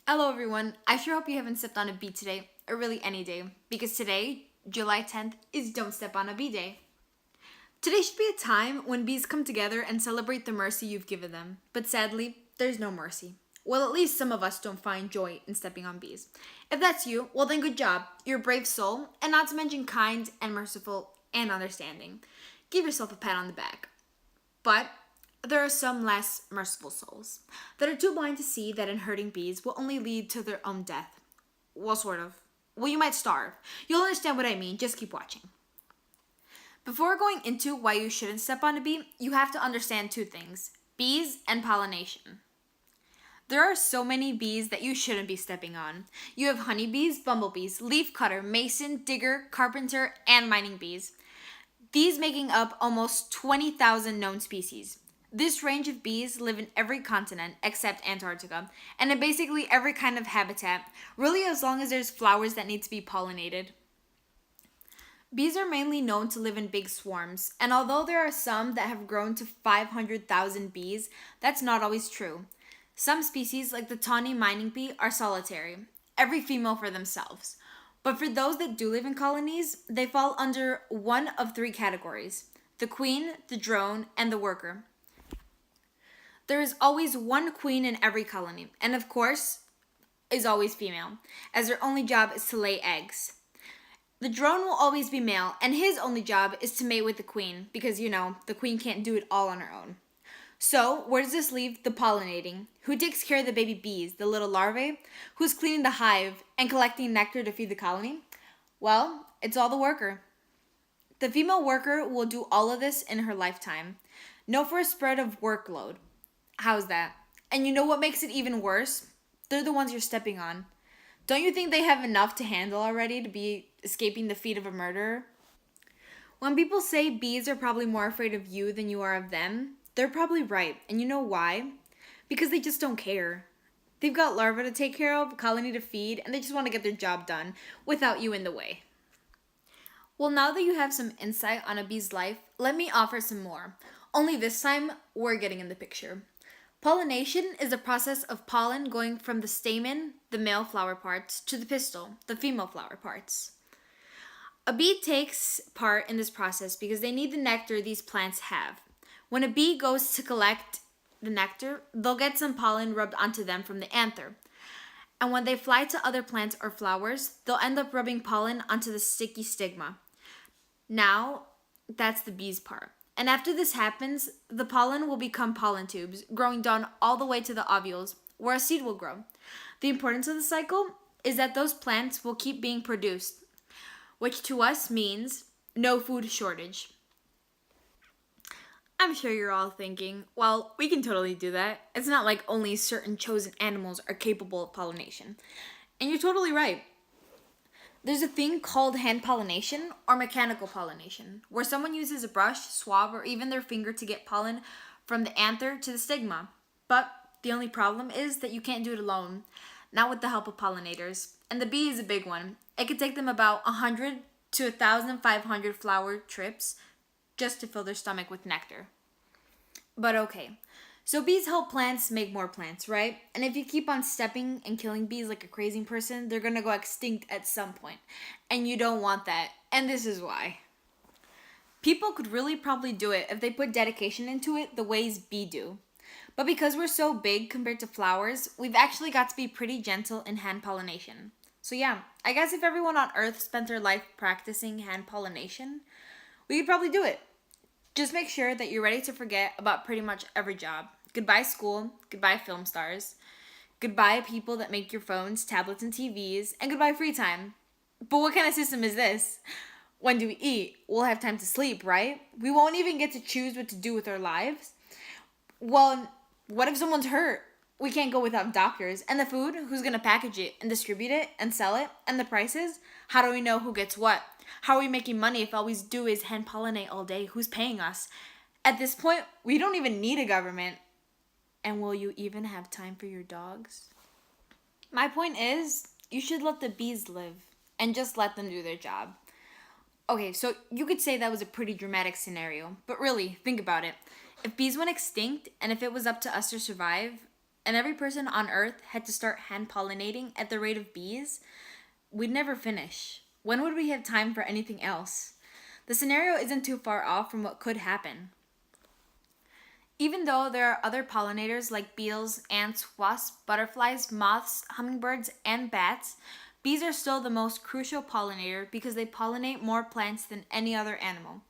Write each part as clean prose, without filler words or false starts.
Hello everyone. I sure hope you haven't stepped on a bee today, or really any day, because today, July 10th, is Don't Step on a Bee Day. Today should be a time when bees come together and celebrate the mercy you've given them, but sadly, there's no mercy. Well, at least some of us don't find joy in stepping on bees. If that's you, well then good job. You're a brave soul, and not to mention kind and merciful and understanding. Give yourself a pat on the back. But there are some less merciful souls that are too blind to see that in hurting bees will only lead to their own death. Well, sort of. Well, you might starve. You'll understand what I mean. Just keep watching. Before going into why you shouldn't step on a bee, you have to understand two things: bees and pollination. There are so many bees that you shouldn't be stepping on. You have honeybees, bumblebees, leafcutter, mason, digger, carpenter, and mining bees. These making up almost 20,000 known species. This range of bees live in every continent except Antarctica, and in basically every kind of habitat, really as long as there's flowers that need to be pollinated. Bees are mainly known to live in big swarms, and although there are some that have grown to 500,000 bees, that's not always true. Some species, like the tawny mining bee, are solitary, every female for themselves. But for those that do live in colonies, they fall under one of three categories: the queen, the drone, and the worker. There is always one queen in every colony, and of course, is always female, as their only job is to lay eggs. The drone will always be male, and his only job is to mate with the queen, because the queen can't do it all on her own. So, where does this leave the pollinating? Who takes care of the baby bees, the little larvae? Who's cleaning the hive and collecting nectar to feed the colony? Well, it's all the worker. The female worker will do all of this in her lifetime. No for a spread of workload. How's that? And you know what makes it even worse? They're the ones you're stepping on. Don't you think they have enough to handle already to be escaping the feet of a murderer? When people say bees are probably more afraid of you than you are of them, they're probably right. And you know why? Because they just don't care. They've got larvae to take care of, a colony to feed, and they just want to get their job done without you in the way. Well, now that you have some insight on a bee's life, let me offer some more. Only this time, we're getting in the picture. Pollination is the process of pollen going from the stamen, the male flower parts, to the pistil, the female flower parts. A bee takes part in this process because they need the nectar these plants have. When a bee goes to collect the nectar, they'll get some pollen rubbed onto them from the anther. And when they fly to other plants or flowers, they'll end up rubbing pollen onto the sticky stigma. Now, that's the bee's part. And after this happens, the pollen will become pollen tubes, growing down all the way to the ovules, where a seed will grow. The importance of the cycle is that those plants will keep being produced, which to us means no food shortage. I'm sure you're all thinking, well, we can totally do that. It's not like only certain chosen animals are capable of pollination. And you're totally right. There's a thing called hand pollination or mechanical pollination, where someone uses a brush, swab, or even their finger to get pollen from the anther to the stigma. But the only problem is that you can't do it alone, not with the help of pollinators. And the bee is a big one. It could take them about 100 to 1,500 flower trips just to fill their stomach with nectar. But okay. So bees help plants make more plants, right? And if you keep on stepping and killing bees like a crazy person, they're gonna go extinct at some point. And you don't want that. And this is why. People could really probably do it if they put dedication into it the ways bees do. But because we're so big compared to flowers, we've actually got to be pretty gentle in hand pollination. So yeah, I guess if everyone on Earth spent their life practicing hand pollination, we could probably do it. Just make sure that you're ready to forget about pretty much every job. Goodbye school, goodbye film stars, goodbye people that make your phones, tablets, and TVs, and goodbye free time. But what kind of system is this? When do we eat? We'll have time to sleep, right? We won't even get to choose what to do with our lives. Well, what if someone's hurt? We can't go without doctors. And the food? Who's going to package it and distribute it and sell it? And the prices? How do we know who gets what? How are we making money if all we do is hand pollinate all day? Who's paying us? At this point, we don't even need a government. And will you even have time for your dogs? My point is, you should let the bees live and just let them do their job. Okay, so you could say that was a pretty dramatic scenario, but really, think about it. If bees went extinct and if it was up to us to survive, and every person on Earth had to start hand pollinating at the rate of bees, we'd never finish. When would we have time for anything else? The scenario isn't too far off from what could happen. Even though there are other pollinators like beetles, ants, wasps, butterflies, moths, hummingbirds, and bats, bees are still the most crucial pollinator because they pollinate more plants than any other animal.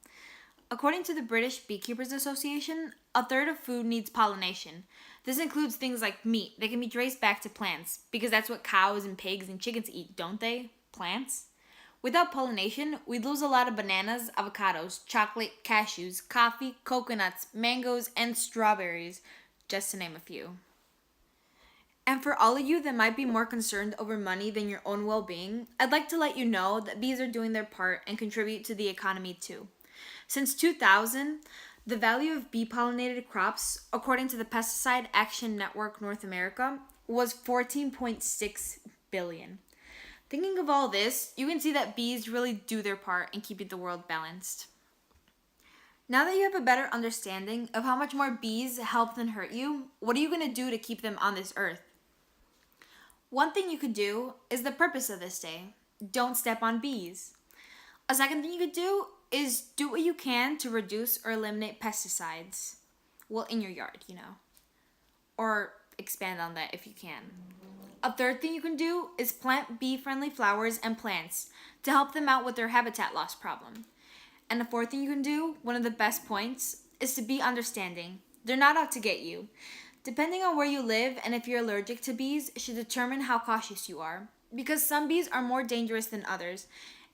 According to the British Beekeepers Association, a third of food needs pollination. This includes things like meat that can be traced back to plants, because that's what cows and pigs and chickens eat, don't they? Plants? Without pollination, we'd lose a lot of bananas, avocados, chocolate, cashews, coffee, coconuts, mangoes, and strawberries, just to name a few. And for all of you that might be more concerned over money than your own well-being, I'd like to let you know that bees are doing their part and contribute to the economy too. Since 2000, the value of bee-pollinated crops, according to the Pesticide Action Network North America, was $14.6 billion. Thinking of all this, you can see that bees really do their part in keeping the world balanced. Now that you have a better understanding of how much more bees help than hurt you, what are you going to do to keep them on this earth? One thing you could do is the purpose of this day. Don't step on bees. A second thing you could do is do what you can to reduce or eliminate pesticides. Well, in your yard, Or expand on that if you can. A third thing you can do is plant bee-friendly flowers and plants to help them out with their habitat loss problem. And the fourth thing you can do, one of the best points, is to be understanding. They're not out to get you. Depending on where you live and if you're allergic to bees should determine how cautious you are. Because some bees are more dangerous than others,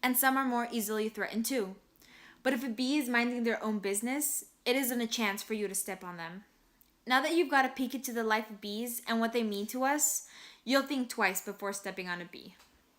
and some are more easily threatened too. But if a bee is minding their own business, it isn't a chance for you to step on them. Now that you've got a peek into the life of bees and what they mean to us, you'll think twice before stepping on a bee.